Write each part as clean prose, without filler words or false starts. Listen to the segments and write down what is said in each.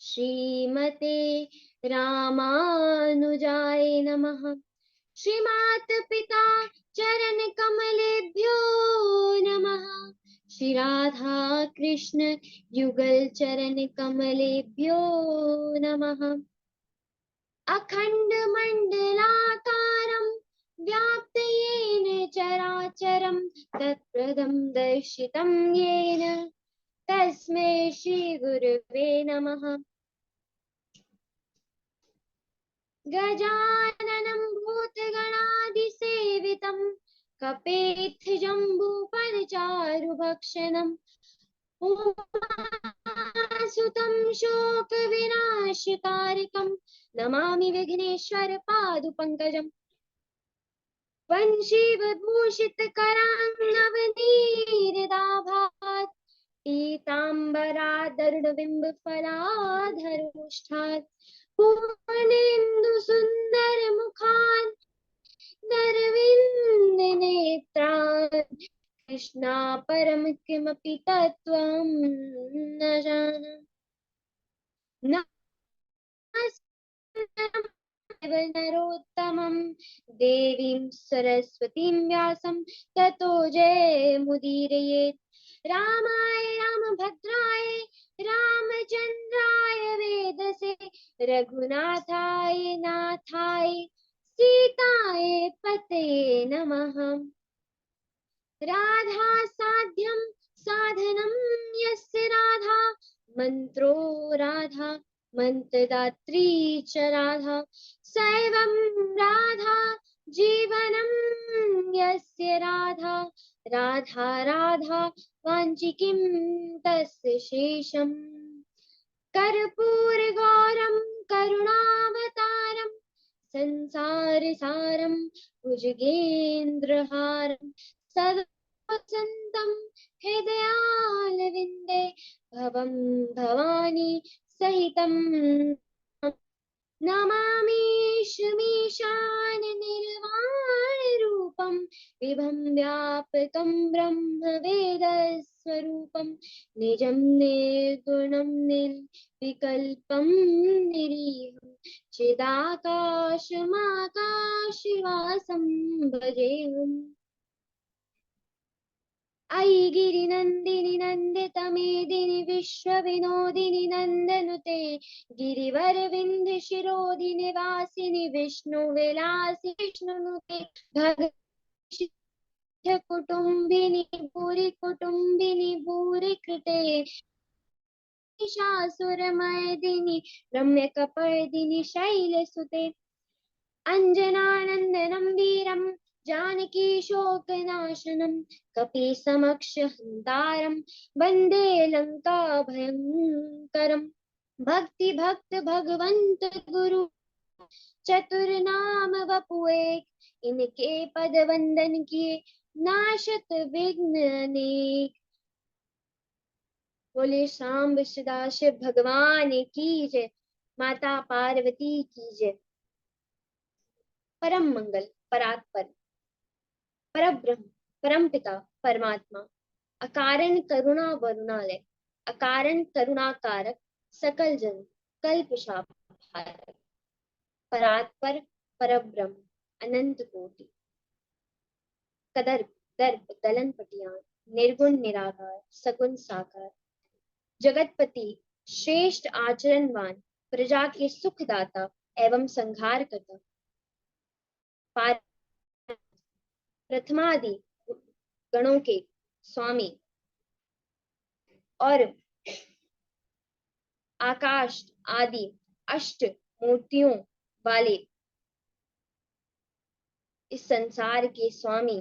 श्रीमते रामानुजाय नमः। श्रीमात पिता चरण कमलेभ्यो नमः। श्री राधा कृष्ण युगल चरण कमलेभ्यो नमः। अखंड मंडलाकारं व्याप्त येन चराचरं तत्पदं दर्शितं येन तस्मै श्री गुरुवे नमः। गजाननं भूतगणादिसेवितं कपेत्थजम्बूफलचारुभक्षणम् उमासुतं शोकविनाशकारकं नमामि विघ्नेश्वर पादुपङ्कजम्। वंशीवभूषितकरान्नवनीरदाभात् पीताम्बरादरुणबिम्बफलाधरोष्ठात् पूर्णेन्दुसुन्दरमुखान् नरविन्दनेत्रान् कृष्णा परम किमपि तत्त्वं न जाने। नरोत्तमं देवीं सरस्वतीं व्यासं ततो जयमुदीरयेत्। रामाय रामभद्राय रामचन्द्राय वेदसे रघुनाथाय नाथाय सीताय पतये नमः। राधा साध्यं साधनं यस्य राधा मंत्रो राधा मंत्रदात्री च राधा सैवं राधा जीवनं यस्य राधा राधा राधा वाञ्छिकिं तस्य शेषम्। कर्पूरगौरं करुणावतारं संसारसारं भुजगेन्द्रहारं सदा वसन्तं हृदयारविन्दे भवं भवानी सहितं नमामि शमीशाननिर्वाणरूपं विभं व्यापकं ब्रह्मवेदस्वरूपं निजं निर्गुणं निर्विकल्पं निरीहं चिदाकाशमाकाशवासं भजेऽहम्। अयि गिरिनन्दिनि नन्दितमेदिनि विश्वविनोदिनि नन्दनुते गिरिवरविन्ध्यशिरोधिनि वासिनि विष्णुविलासि विष्णुनुते भगवती भूरि कुटुम्बिनि भूरि कृते शासुरमर्दिनि रम्यकपर्दिनि शैलसुते अंजनानंदनं वीरं जानकी शोकनाशनं कपीसमक्षहन्तारं वन्दे लङ्काभयङ्करम्। भक्ति भक्त भगवंत गुरु चतुर्नाम वपुए इनके पद वंदन किए नाशत विघ्न अनेक। बोले शाम सदाशिव भगवान की जय, माता पार्वती की जय। परम मंगल परात्पर परब्रह्म परमपिता परमात्मा अकारण करुणा वरुणालय अकारण करुणाकारक सकल जन कल्पशाप हारक परात्पर परब्रह्म अनंत कोटि कदर्प दर्प दलन पटियान निर्गुण निराकार सगुण साकार जगतपति श्रेष्ठ आचरणवान प्रजा के सुखदाता एवं संहार करता प्रथमादि गणों के स्वामी और आकाश आदि अष्ट मूर्तियों वाले इस संसार के स्वामी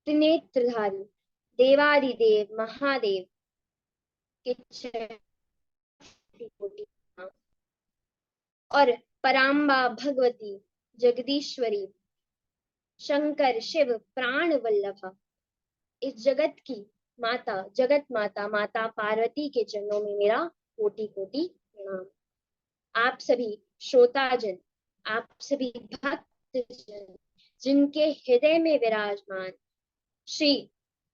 त्रिनेत्रधारी देवादिदेव महादेव के और पराम्बा भगवती जगदीश्वरी शंकर शिव प्राण वल्लभा इस जगत की माता जगत माता माता पार्वती के चरणों में मेरा कोटि कोटि प्रणाम। आप सभी श्रोताजन आप सभी भक्तजन जिनके हृदय में विराजमान श्री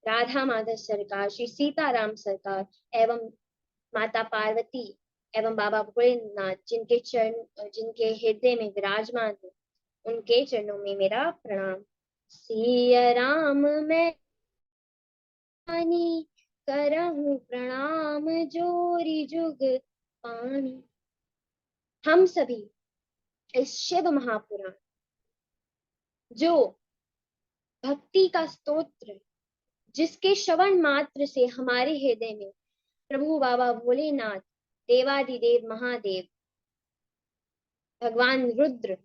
राधा माधव सरकार श्री सीताराम सरकार एवं माता पार्वती एवं बाबा भोलेनाथ जिनके चरण, जिनके हृदय में विराजमान है, उनके चरणों में मेरा प्रणाम। सिया राम मैं करहूं प्रणाम, जोरी जुग पानी। हम सभी इस शिव महापुराण, जो भक्ति का स्तोत्र है, जिसके श्रवण मात्र से हमारे हृदय में प्रभु बाबा भोलेनाथ, देवादिदेव महादेव, भगवान रुद्र,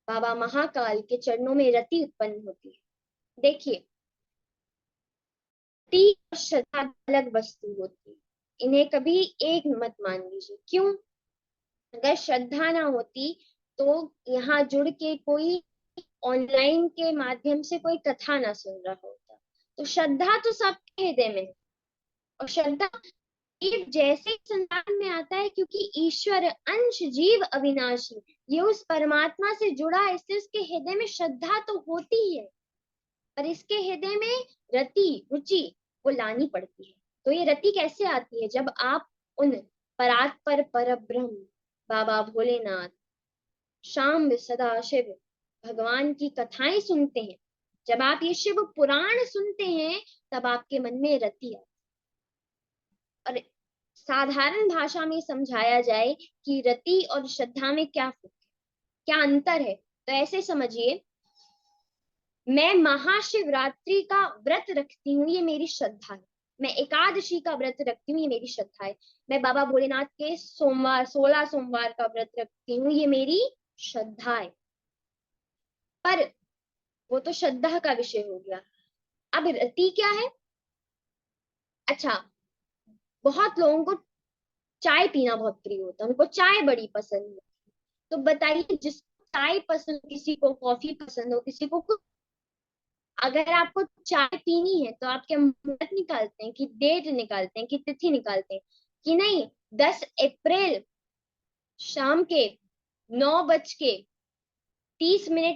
बाबा महाकाल के चरणों में रति उत्पन्न होती है। देखिए, रति और श्रद्धा अलग वस्तु होती है, इन्हें कभी एक मत मान लीजिए। क्यों? अगर श्रद्धा ना होती तो यहाँ जुड़ के कोई ऑनलाइन के माध्यम से कोई कथा ना सुन रहा होता। तो श्रद्धा तो सबके हृदय में है, और श्रद्धा जीव जैसे ही संसार में आता है, क्योंकि ईश्वर अंश जीव अविनाशी, ये उस परमात्मा से जुड़ा है, इसलिए उसके हृदय में श्रद्धा तो होती ही है, पर इसके हृदय में रति रुचि वो लानी पड़ती है। तो ये रति कैसे आती है? जब आप उन परात्पर परब्रह्म बाबा भोलेनाथ, शाम सदाशिव भगवान की कथाएं सुनते हैं, जब आप ये शिव पुराण सुनते हैं, तब आपके मन में रति आती है। और साधारण भाषा में समझाया जाए कि रति और श्रद्धा में क्या फर्क है, क्या अंतर है, तो ऐसे समझिए, मैं महाशिवरात्रि का व्रत रखती हूँ, ये मेरी श्रद्धा है। मैं एकादशी का व्रत रखती हूँ, ये मेरी श्रद्धा है। मैं बाबा भोलेनाथ के सोमवार 16 सोमवार का व्रत रखती हूँ, ये मेरी श्रद्धा है। पर वो तो श्रद्धा का विषय हो गया। अब रति क्या है? अच्छा, बहुत लोगों को चाय पीना बहुत प्रिय होता है, उनको चाय बड़ी पसंद है। तो बताइए, जिसको चाय पसंद, किसी को कॉफी पसंद हो, किसी को कुछ, अगर आपको चाय पीनी है तो आप क्या मुहूर्त निकालते हैं, कि डेट निकालते हैं, कि तिथि निकालते हैं, कि नहीं 10 अप्रैल शाम के 9:30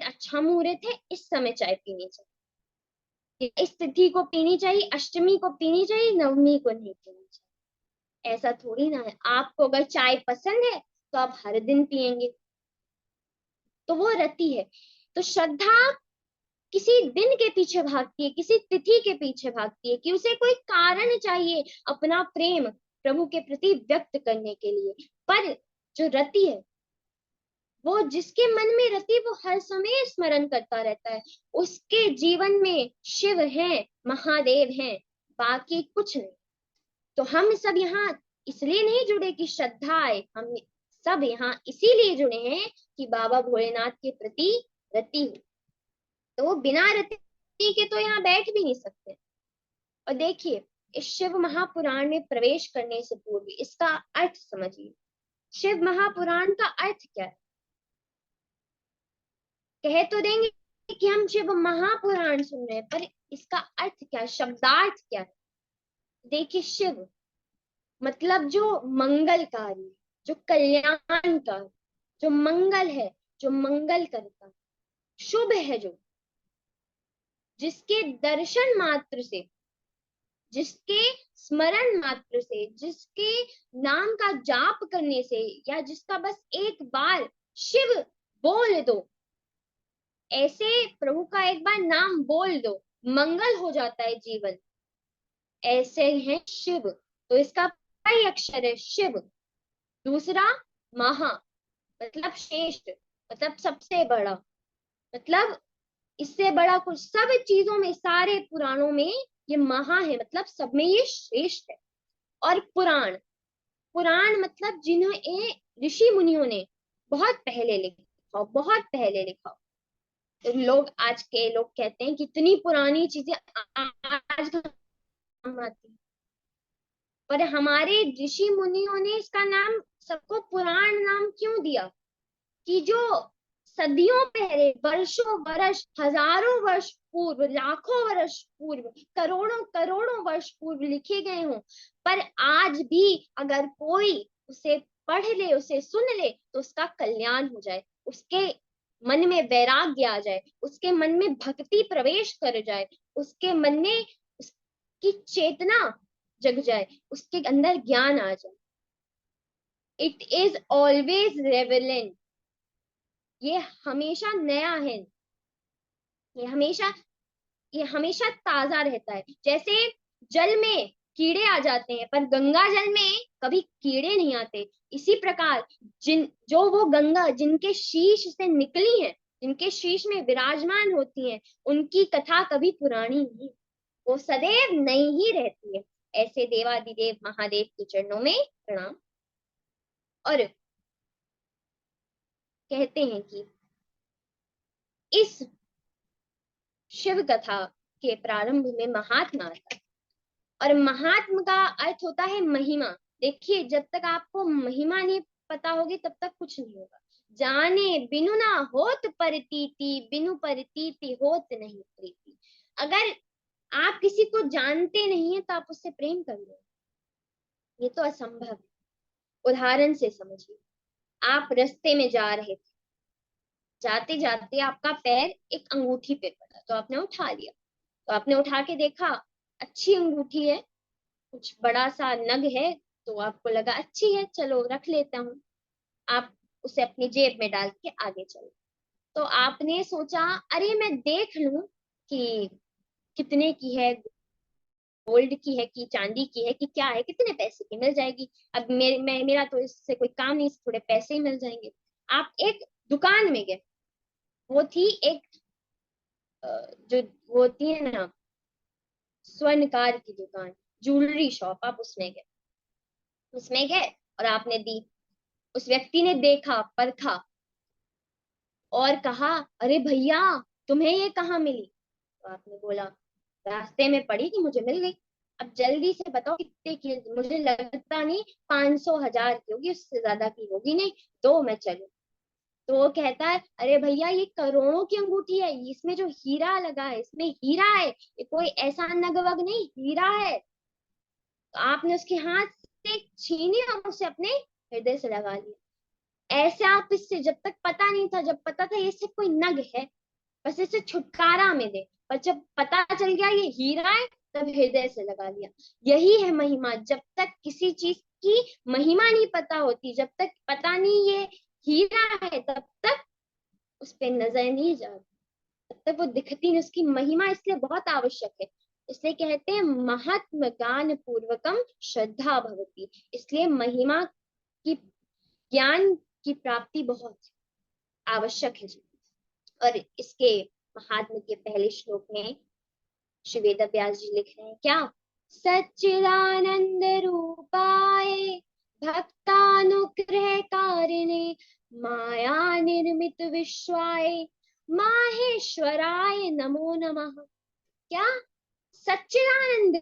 अच्छा मुहूर्त है, इस समय चाय पीनी चाहिए, इस तिथि को पीनी चाहिए, अष्टमी को पीनी चाहिए, नवमी को नहीं पीनी चाहिए। ऐसा थोड़ी ना है। आपको अगर चाय पसंद है तो आप हर दिन पियेंगे, तो वो रति है। तो श्रद्धा किसी दिन के पीछे भागती है, किसी तिथि के पीछे भागती है, कि उसे कोई कारण चाहिए अपना प्रेम प्रभु के प्रति व्यक्त करने के लिए। पर जो रति है, वो जिसके मन में रति, वो हर समय स्मरण करता रहता है, उसके जीवन में शिव हैं, महादेव हैं, बाकी कुछ नहीं। तो हम सब यहाँ इसलिए नहीं जुड़े कि श्रद्धा है, हम सब यहाँ इसीलिए जुड़े हैं कि बाबा भोलेनाथ के प्रति रति हो। तो वो बिना रति के तो यहाँ बैठ भी नहीं सकते। और देखिए, इस शिव महापुराण में प्रवेश करने से पूर्व इसका अर्थ समझिए। शिव महापुराण का अर्थ क्या है? कह तो देंगे कि हम शिव महापुराण सुन रहे हैं, पर इसका अर्थ क्या है, शब्दार्थ क्या है? देखिए, शिव मतलब जो मंगलकारी, जो कल्याणकारी, जो मंगल है, जो मंगल करता, शुभ है, जो जिसके दर्शन मात्र से, जिसके स्मरण मात्र से, जिसके नाम का जाप करने से, या जिसका बस एक बार शिव बोल दो, ऐसे प्रभु का एक बार नाम बोल दो, मंगल हो जाता है जीवन, ऐसे है शिव। तो इसका पहला ही अक्षर है शिव, दूसरा महा मतलब श्रेष्ठ, मतलब सबसे बड़ा, मतलब इससे बड़ा कुछ, सब चीजों में, सारे पुराणों में ये महा है, मतलब सब में ये श्रेष्ठ है। और पुराण, पुराण मतलब जिन्हें ऋषि मुनियों ने बहुत पहले लिखा, बहुत पहले लिखा। तो लोग, आज के लोग कहते हैं कि इतनी पुरानी चीजें आज काम आती, पर हमारे ऋषि मुनियों ने इसका नाम, सबको पुराण नाम क्यों दिया? कि जो सदियों पहले, वर्षों वर्ष, हजारों वर्ष पूर्व, लाखों वर्ष पूर्व, करोड़ों करोड़ों वर्ष पूर्व लिखे गए हों, पर आज भी अगर कोई उसे पढ़ ले, उसे सुन ले, तो उसका कल्याण हो जाए, उसके मन में वैराग्य आ जाए, उसके मन में भक्ति प्रवेश कर जाए, उसके मन में उसकी चेतना जग जाए, उसके अंदर ज्ञान आ जाए। इट इज ऑलवेज रेवेलेंट, ये हमेशा नया है, ये हमेशा ये हमेशा ताजा रहता है। जैसे जल में कीड़े आ जाते हैं पर गंगा जल में कभी कीड़े नहीं आते, इसी प्रकार जो वो गंगा जिनके शीश से निकली है, जिनके शीश में विराजमान होती हैं, उनकी कथा कभी पुरानी नहीं, वो सदैव नई ही रहती है। ऐसे देवादिदेव महादेव के चरणों में प्रणाम। और कहते हैं कि इस शिव कथा के प्रारंभ में महात्मा आता, और महात्म का अर्थ होता है महिमा। देखिए, जब तक आपको महिमा नहीं पता होगी तब तक कुछ नहीं होगा। जाने बिनु ना होत परतीति, बिनु परतीति होत नहीं प्रीति। अगर आप किसी को जानते नहीं है तो आप उससे प्रेम कर लो, ये तो असंभव है। उदाहरण से समझिए, आप रास्ते में जा रहे थे, जाते जाते आपका पैर एक अंगूठी पे पड़ा तो आपने उठा लिया, तो आपने उठा के देखा, अच्छी अंगूठी है, कुछ बड़ा सा नग है, तो आपको लगा अच्छी है, चलो रख लेता हूँ। आप उसे अपनी जेब में डाल के आगे चले। तो आपने सोचा, अरे मैं देख लूं कि कितने की है, गोल्ड की है कि चांदी की है कि क्या है, कितने पैसे की मिल जाएगी। अब मेरा तो इससे कोई काम नहीं, थोड़े पैसे ही मिल जाएंगे। आप एक दुकान में गए, वो थी एक अ, जो वो होती है ना स्वर्णकार की दुकान, ज्वेलरी शॉप, आप उसमें गए और आपने दी। उस व्यक्ति ने देखा, परखा और कहा, अरे भैया, तुम्हें ये कहाँ मिली? तो आपने बोला, रास्ते में पड़ी थी, मुझे मिल गई। अब जल्दी से बताओ कितने की है? मुझे लगता नहीं 500 1000 की होगी, उससे ज्यादा की होगी नहीं, तो मैं चलूं। तो वो कहता है, अरे भैया ये करोड़ों की अंगूठी है, इसमें जो हीरा लगा है, इसमें हीरा है, ये कोई ऐसा नगवग नहीं, हीरा है। तो आपने उसके हाथ से छीनी और उसे अपने हृदय से लगा लिया। ऐसे आप इससे, जब तक पता नहीं था, जब पता था ये सिर्फ कोई नग है, बस इसे छुटकारा में दे, पर जब पता चल गया ये हीरा है, तब हृदय से लगा लिया। यही है महिमा। जब तक किसी चीज की महिमा नहीं पता होती, जब तक पता नहीं ये हीरा है, तब तक उस पे नजर नहीं जाती, तब तक वो दिखती नहीं। उसकी महिमा इसलिए बहुत आवश्यक है। इसलिए कहते हैं महात्म गान पूर्वकम श्रद्धा भवती, इसलिए महिमा की, ज्ञान की प्राप्ति बहुत आवश्यक है। और इसके महात्म के पहले श्लोक में श्री वेद व्यास जी लिख रहे हैं क्या, सच्चिदानंद रूपाय भक्तानुग्रह कारिणे माया निर्मित विश्वाय माहेश्वराय नमो नमः। क्या? सच्चिदानंद